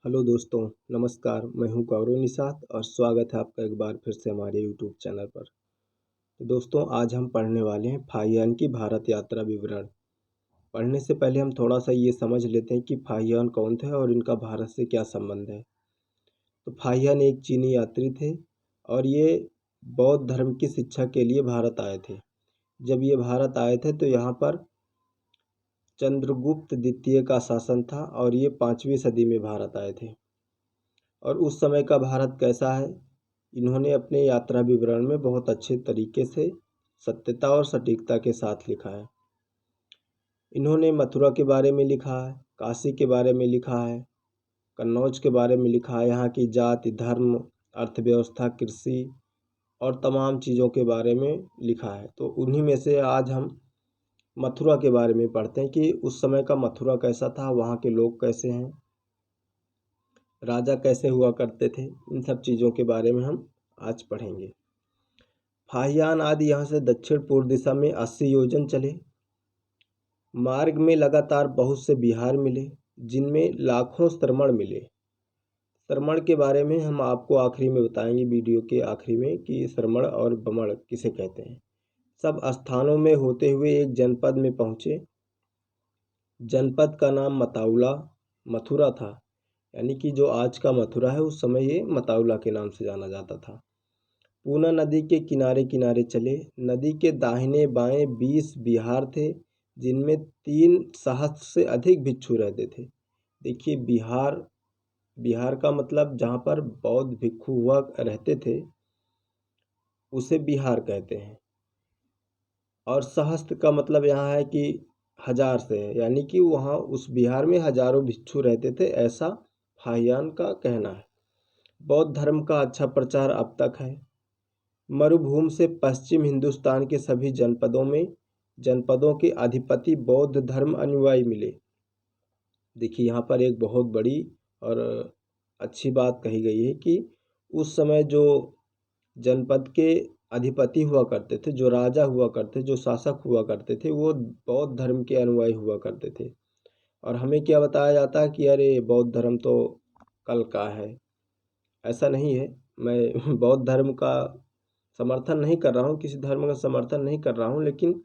Hello दोस्तों, नमस्कार। मैं हूं गौरव निषाद और स्वागत है आपका एक बार फिर से हमारे यूट्यूब चैनल पर। तो दोस्तों, आज हम पढ़ने वाले हैं फाहियान की भारत यात्रा विवरण। पढ़ने से पहले हम थोड़ा सा ये समझ लेते हैं कि फाहियान कौन थे और इनका भारत से क्या संबंध है। तो फाहियान एक चीनी यात्री थे और ये बौद्ध धर्म की शिक्षा के लिए भारत आए थे। जब ये भारत आए थे तो यहाँ पर चंद्रगुप्त द्वितीय का शासन था और ये 5वीं सदी में भारत आए थे। और उस समय का भारत कैसा है, इन्होंने अपने यात्रा विवरण में बहुत अच्छे तरीके से सत्यता और सटीकता के साथ लिखा है। इन्होंने मथुरा के बारे में लिखा है, काशी के बारे में लिखा है, कन्नौज के बारे में लिखा है, यहाँ की जाति धर्म, अर्थव्यवस्था, कृषि और तमाम चीज़ों के बारे में लिखा है। तो उन्हीं में से आज हम मथुरा के बारे में पढ़ते हैं कि उस समय का मथुरा कैसा था, वहाँ के लोग कैसे हैं, राजा कैसे हुआ करते थे। इन सब चीज़ों के बारे में हम आज पढ़ेंगे। फाहियान आदि यहाँ से दक्षिण पूर्व दिशा में 80 योजन चले। मार्ग में लगातार बहुत से बिहार मिले जिनमें लाखों श्रमण मिले। श्रमण के बारे में हम आपको आखिरी में बताएंगे, वीडियो के आखिरी में, कि श्रमण और बमण किसे कहते हैं। सब स्थानों में होते हुए एक जनपद में पहुँचे। जनपद का नाम मताउला मथुरा था, यानी कि जो आज का मथुरा है उस समय ये मताउला के नाम से जाना जाता था। पूना नदी के किनारे किनारे चले। नदी के दाहिने बाएं 20 बिहार थे जिनमें 3 सहस्त्र से अधिक भिक्षु रहते थे। देखिए, बिहार बिहार का मतलब जहाँ पर बौद्ध भिक्षु हुआ रहते थे उसे बिहार कहते हैं। और सहस्त्र का मतलब यहाँ है कि हजार से है, यानी कि वहाँ उस बिहार में हजारों भिक्षु रहते थे, ऐसा फाहियान का कहना है। बौद्ध धर्म का अच्छा प्रचार अब तक है। मरुभूमि से पश्चिम हिंदुस्तान के सभी जनपदों के अधिपति बौद्ध धर्म अनुयायी मिले। देखिए, यहाँ पर एक बहुत बड़ी और अच्छी बात कही गई है कि उस समय जो जनपद के अधिपति हुआ करते थे, जो राजा हुआ करते, जो शासक हुआ करते थे, वो बौद्ध धर्म के अनुयायी हुआ करते थे। और हमें क्या बताया जाता है कि अरे बौद्ध धर्म तो कल का है। ऐसा नहीं है। मैं बौद्ध धर्म का समर्थन नहीं कर रहा हूँ, किसी धर्म का समर्थन नहीं कर रहा हूँ, लेकिन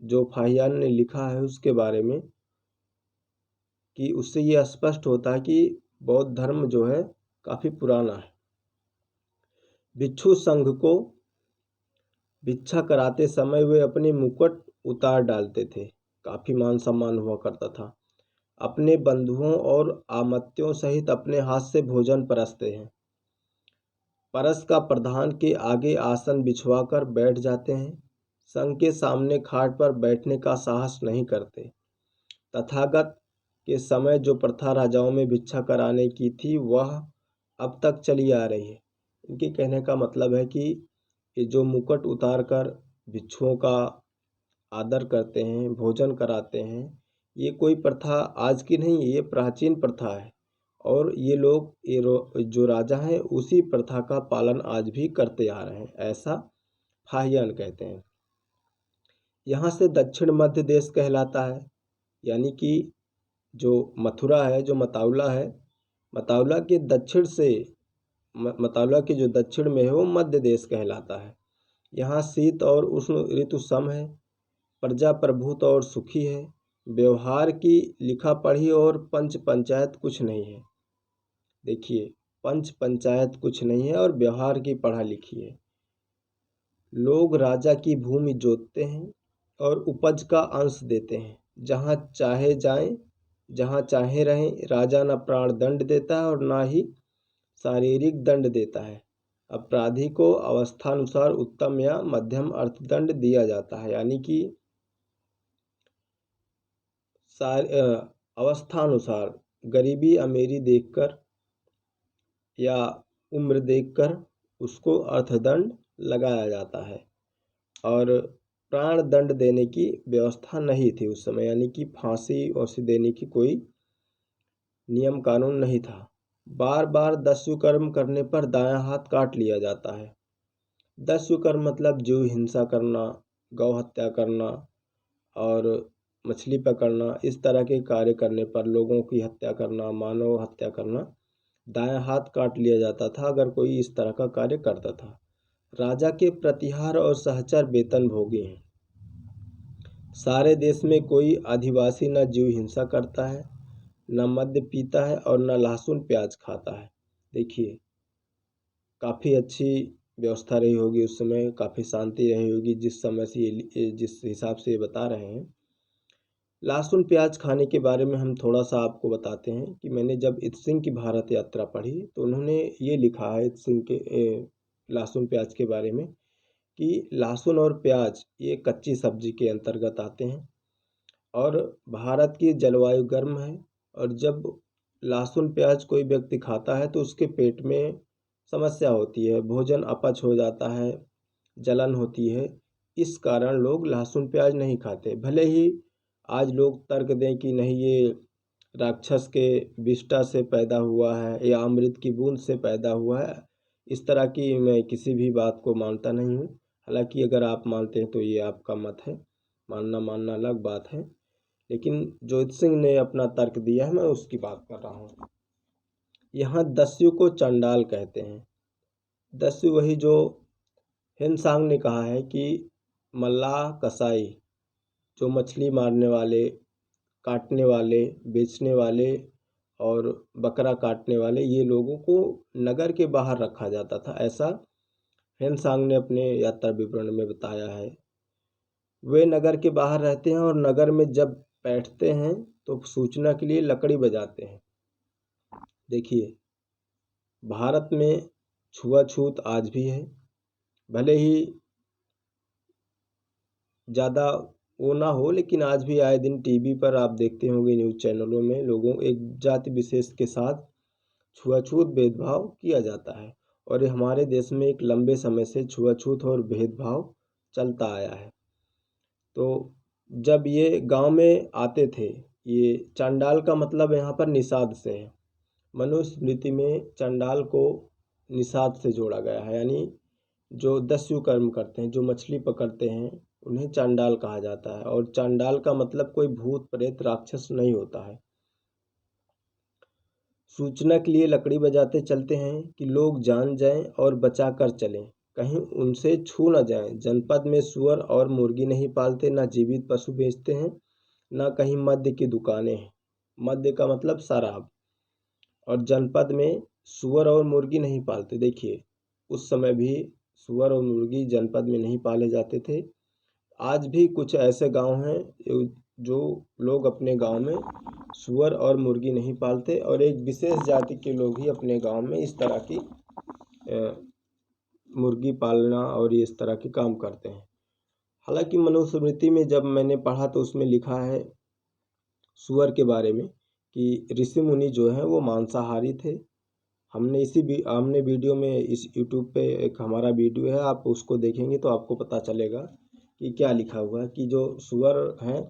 जो फाहियान ने लिखा है उसके बारे में, कि उससे ये स्पष्ट होता है कि बौद्ध धर्म जो है काफ़ी पुराना है। भिक्षु संघ को भिक्षा कराते समय वे अपने मुकुट उतार डालते थे। काफ़ी मान सम्मान हुआ करता था। अपने बंधुओं और आमत्यों सहित अपने हाथ से भोजन परसते हैं। परस का प्रधान के आगे आसन बिछवाकर बैठ जाते हैं। संघ के सामने खाट पर बैठने का साहस नहीं करते। तथागत के समय जो प्रथा राजाओं में भिक्षा कराने की थी वह अब तक चली आ रही है। इनके कहने का मतलब है कि ये जो मुकुट उतार कर भिक्षुओं का आदर करते हैं, भोजन कराते हैं, ये कोई प्रथा आज की नहीं है, ये प्राचीन प्रथा है। और ये लोग जो राजा हैं उसी प्रथा का पालन आज भी करते आ रहे हैं, ऐसा फाहियान कहते हैं। यहाँ से दक्षिण मध्य देश कहलाता है, यानी कि जो मथुरा है, जो मताउला है, मताउला के दक्षिण से मताउला के जो दक्षिण में है वो मध्य देश कहलाता है। यहाँ शीत और उष्ण ऋतु सम है। प्रजा प्रभुत और सुखी है। व्यवहार की लिखा पढ़ी और पंच पंचायत कुछ नहीं है। देखिए, पंच पंचायत कुछ नहीं है और व्यवहार की पढ़ा लिखी है। लोग राजा की भूमि जोतते हैं और उपज का अंश देते हैं। जहाँ चाहे जाएं, जहाँ चाहे रहें। राजा न प्राण दंड देता है और ना ही शारीरिक दंड देता है। अपराधी को अवस्थानुसार उत्तम या मध्यम अर्थदंड दिया जाता है, यानी कि अवस्थानुसार, गरीबी अमीरी देखकर या उम्र देखकर उसको अर्थदंड लगाया जाता है। और प्राण दंड देने की व्यवस्था नहीं थी उस समय, यानी कि फांसी वांसी देने की कोई नियम कानून नहीं था। बार बार दस्युकर्म करने पर दायां हाथ काट लिया जाता है। दस्युकर्म मतलब जीव हिंसा करना, गौ हत्या करना और मछली पकड़ना, इस तरह के कार्य करने पर लोगों की हत्या करना, मानव हत्या करना, दायां हाथ काट लिया जाता था अगर कोई इस तरह का कार्य करता था। राजा के प्रतिहार और सहचर वेतन भोगी हैं। सारे देश में कोई आदिवासी न जीव हिंसा करता है, न मद्य पीता है और न लहसुन प्याज खाता है। देखिए, काफ़ी अच्छी व्यवस्था रही होगी उस समय, काफ़ी शांति रही होगी जिस समय से जिस हिसाब से ये बता रहे हैं। लहसुन प्याज खाने के बारे में हम थोड़ा सा आपको बताते हैं कि मैंने जब इत सिंह की भारत यात्रा पढ़ी तो उन्होंने ये लिखा है इत सिंह के लहसुन प्याज के बारे में कि लहसुन और प्याज ये कच्ची सब्जी के अंतर्गत आते हैं और भारत की जलवायु गर्म है और जब लहसुन प्याज कोई व्यक्ति खाता है तो उसके पेट में समस्या होती है, भोजन अपच हो जाता है, जलन होती है। इस कारण लोग लहसुन प्याज नहीं खाते। भले ही आज लोग तर्क दें कि नहीं ये राक्षस के विष्ठा से पैदा हुआ है या अमृत की बूंद से पैदा हुआ है, इस तरह की मैं किसी भी बात को मानता नहीं हूँ। हालांकि अगर आप मानते हैं तो ये आपका मत है, मानना अलग बात है, लेकिन जोइत सिंह ने अपना तर्क दिया है, मैं उसकी बात कर रहा हूँ। यहाँ दस्यु को चंडाल कहते हैं। दस्यु वही जो हिंसांग ने कहा है कि मल्लाह कसाई, जो मछली मारने वाले, काटने वाले, बेचने वाले और बकरा काटने वाले, ये लोगों को नगर के बाहर रखा जाता था, ऐसा हिंसांग ने अपने यात्रा विवरण में बताया है। वे नगर के बाहर रहते हैं और नगर में जब बैठते हैं तो सूचना के लिए लकड़ी बजाते हैं। देखिए, भारत में छुआछूत आज भी है, भले ही ज़्यादा वो ना हो, लेकिन आज भी आए दिन टीवी पर आप देखते होंगे, न्यूज़ चैनलों में लोगों एक जाति विशेष के साथ छुआछूत भेदभाव किया जाता है और ये हमारे देश में एक लंबे समय से छुआछूत और भेदभाव चलता आया है। तो जब ये गांव में आते थे, ये चंडाल का मतलब यहाँ पर निषाद से है। मनुस्मृति में चंडाल को निषाद से जोड़ा गया है, यानी जो दस्यु कर्म करते हैं, जो मछली पकड़ते हैं, उन्हें चांडाल कहा जाता है। और चांडाल का मतलब कोई भूत प्रेत राक्षस नहीं होता है। सूचना के लिए लकड़ी बजाते चलते हैं कि लोग जान जाएं और बचा कर चलें, कहीं उनसे छू न जाएं। जनपद में सुअर और मुर्गी नहीं पालते, न जीवित पशु बेचते हैं, न कहीं मद्य की दुकानें हैं। मद्य का मतलब शराब। और जनपद में सुअर और मुर्गी नहीं पालते। देखिए, उस समय भी सुअर और मुर्गी जनपद में नहीं पाले जाते थे। आज भी कुछ ऐसे गांव हैं जो लोग अपने गांव में सुअर और मुर्गी नहीं पालते और एक विशेष जाति के लोग ही अपने गांव में इस तरह की मुर्गी पालना और इस तरह के काम करते हैं। हालांकि मनुस्मृति में जब मैंने पढ़ा तो उसमें लिखा है सुअर के बारे में कि ऋषि मुनि जो हैं वो मांसाहारी थे। हमने वीडियो में इस यूट्यूब पे एक हमारा वीडियो है, आप उसको देखेंगे तो आपको पता चलेगा कि क्या लिखा हुआ है कि जो सुअर हैं,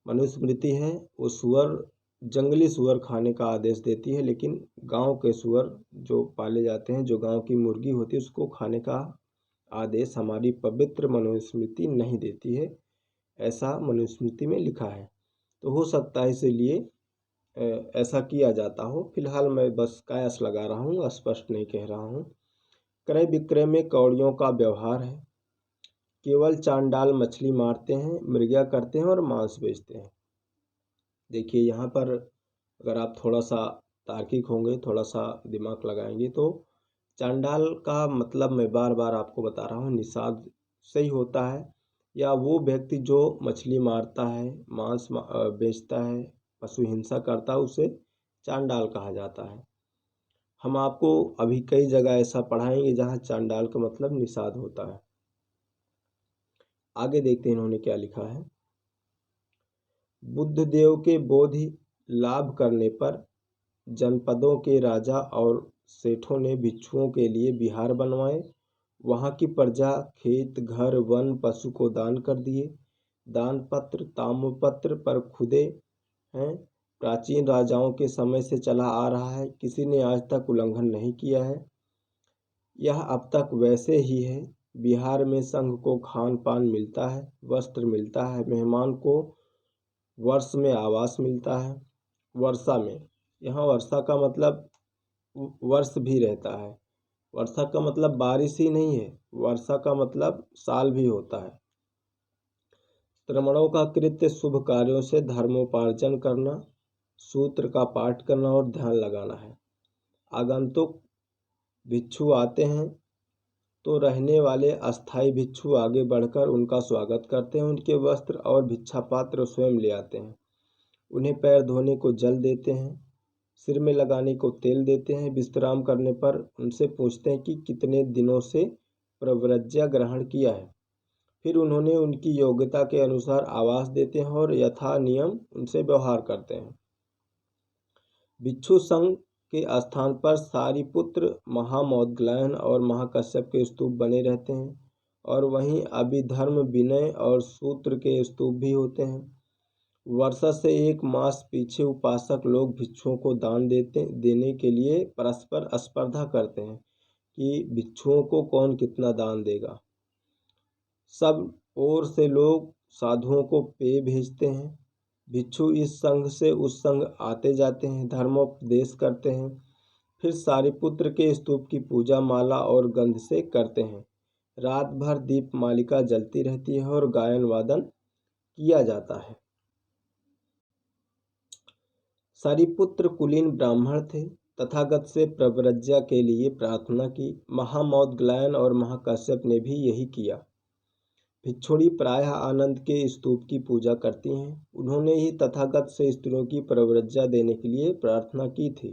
मनुस्मृति है, वो सुअर, जंगली सुअर खाने का आदेश देती है, लेकिन गांव के सुअर जो पाले जाते हैं, जो गांव की मुर्गी होती है, उसको खाने का आदेश हमारी पवित्र मनुस्मृति नहीं देती है, ऐसा मनुस्मृति में लिखा है। तो हो सकता है इसीलिए ऐसा किया जाता हो। फिलहाल मैं बस कयास लगा रहा हूँ, स्पष्ट नहीं कह रहा हूँ। क्रय विक्रय में कौड़ियों का व्यवहार है। केवल चांडाल मछली मारते हैं, मृग्या करते हैं और मांस बेचते हैं। देखिए, यहाँ पर अगर आप थोड़ा सा तार्किक होंगे, थोड़ा सा दिमाग लगाएंगे तो चांडाल का मतलब मैं बार बार आपको बता रहा हूँ, निषाद से ही होता है, या वो व्यक्ति जो मछली मारता है, मांस बेचता है, पशु हिंसा करता है, उसे चांडाल कहा जाता है। हम आपको अभी कई जगह ऐसा पढ़ाएंगे जहाँ चांडाल का मतलब निषाद होता है। आगे देखते हैं इन्होंने क्या लिखा है। बुद्ध देव के बोधि लाभ करने पर जनपदों के राजा और सेठों ने भिक्षुओं के लिए विहार बनवाए। वहाँ की प्रजा खेत, घर, वन, पशु को दान कर दिए। दान पत्र ताम्रपत्र पर खुदे हैं। प्राचीन राजाओं के समय से चला आ रहा है, किसी ने आज तक उल्लंघन नहीं किया है। यह अब तक वैसे ही है। बिहार में संघ को खान पान मिलता है, वस्त्र मिलता है, मेहमान को वर्ष में आवास मिलता है। वर्षा में, यहाँ वर्षा का मतलब वर्ष भी रहता है। वर्षा का मतलब बारिश ही नहीं है, वर्षा का मतलब साल भी होता है। श्रमणों का कृत्य शुभ कार्यों से धर्मोपार्जन करना, सूत्र का पाठ करना और ध्यान लगाना है। आगंतुक भिक्षु आते हैं तो रहने वाले अस्थाई भिक्षु आगे बढ़कर उनका स्वागत करते हैं। उनके वस्त्र और भिक्षा पात्र स्वयं ले आते हैं। उन्हें पैर धोने को जल देते हैं, सिर में लगाने को तेल देते हैं। विश्राम करने पर उनसे पूछते हैं कि कितने दिनों से प्रव्रज्या ग्रहण किया है। फिर उन्होंने उनकी योग्यता के अनुसार आवास देते हैं और यथा नियम उनसे व्यवहार करते हैं। भिक्षु संघ के स्थान पर सारिपुत्र, महामौद्गलायन और महाकश्यप के स्तूप बने रहते हैं और वहीं अभिधर्म, विनय और सूत्र के स्तूप भी होते हैं। वर्षा से एक मास पीछे उपासक लोग भिक्षुओं को दान देने के लिए परस्पर स्पर्धा करते हैं कि भिक्षुओं को कौन कितना दान देगा। सब ओर से लोग साधुओं को पेय भेजते हैं। भिक्षु इस संघ से उस संघ आते जाते हैं, धर्मोपदेश करते हैं। फिर सारिपुत्र के स्तूप की पूजा माला और गंध से करते हैं। रात भर दीप मालिका जलती रहती है और गायन वादन किया जाता है। सारिपुत्र कुलीन ब्राह्मण थे। तथागत से प्रव्रज्या के लिए प्रार्थना की। महामौद्गलायन और महाकश्यप ने भी यही किया। भिक्षुणी प्रायः आनंद के स्तूप की पूजा करती हैं। उन्होंने ही तथागत से स्त्रियों की प्रव्रज्या देने के लिए प्रार्थना की थी।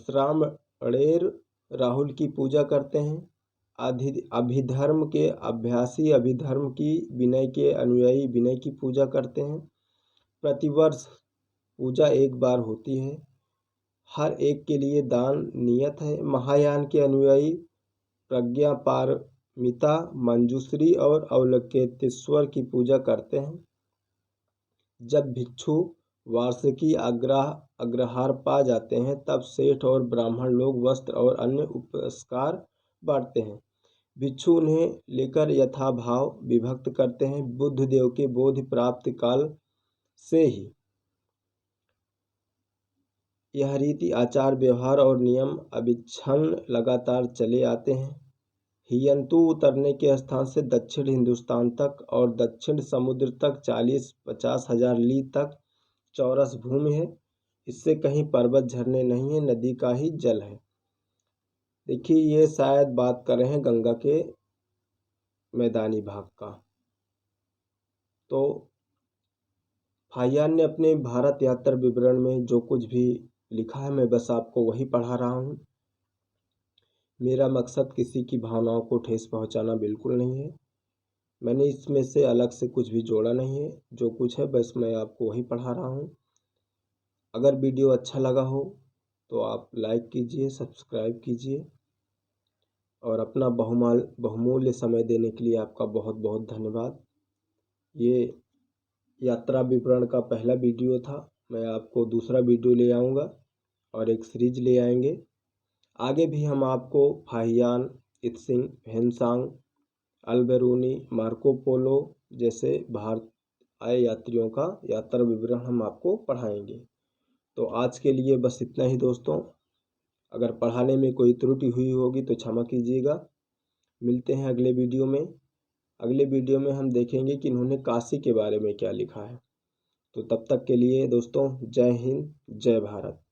श्रामणेर राहुल की पूजा करते हैं। अभिधर्म के अभ्यासी अभिधर्म की, विनय के अनुयायी विनय की पूजा करते हैं। प्रतिवर्ष पूजा एक बार होती है। हर एक के लिए दान नियत है। महायान के अनुयायी प्रज्ञा पारमिता, मंजूश्री और अवलोकितेश्वर की पूजा करते हैं। जब भिक्षु वार्षिकी अग्रहार पा जाते हैं तब सेठ और ब्राह्मण लोग वस्त्र और अन्य उपस्कार बांटते हैं। भिक्षु उन्हें लेकर यथाभाव विभक्त करते हैं। बुद्ध देव के बोधि प्राप्ति काल से ही यह रीति, आचार, व्यवहार और नियम अविच्छिन्न लगातार चले आते हैं। हियंतु उतरने के स्थान से दक्षिण हिंदुस्तान तक और दक्षिण समुद्र तक 40-50 हजार ली तक चौरस भूमि है। इससे कहीं पर्वत, झरने नहीं है, नदी का ही जल है। देखिए, ये शायद बात कर रहे हैं गंगा के मैदानी भाग का। तो फाहियान ने अपने भारत यात्रा विवरण में जो कुछ भी लिखा है, मैं बस आपको वही पढ़ा रहा हूँ। मेरा मकसद किसी की भावनाओं को ठेस पहुँचाना बिल्कुल नहीं है। मैंने इसमें से अलग से कुछ भी जोड़ा नहीं है। जो कुछ है बस मैं आपको वही पढ़ा रहा हूँ। अगर वीडियो अच्छा लगा हो तो आप लाइक कीजिए, सब्सक्राइब कीजिए और अपना बहुमूल्य समय देने के लिए आपका बहुत बहुत धन्यवाद। ये यात्रा विवरण का पहला वीडियो था। मैं आपको दूसरा वीडियो ले आऊँगा और एक सीरीज ले आएंगे। आगे भी हम आपको Fahien, Itsing, Hiuen Tsang, Alberuni, Marco Polo जैसे भारत आए यात्रियों का यात्रा विवरण हम आपको पढ़ाएंगे। तो आज के लिए बस इतना ही दोस्तों। अगर पढ़ाने में कोई त्रुटि हुई होगी तो क्षमा कीजिएगा। मिलते हैं अगले वीडियो में। अगले वीडियो में हम देखेंगे कि इन्होंने काशी के बारे में क्या लिखा है। तो तब तक के लिए दोस्तों, जय हिंद, जय भारत।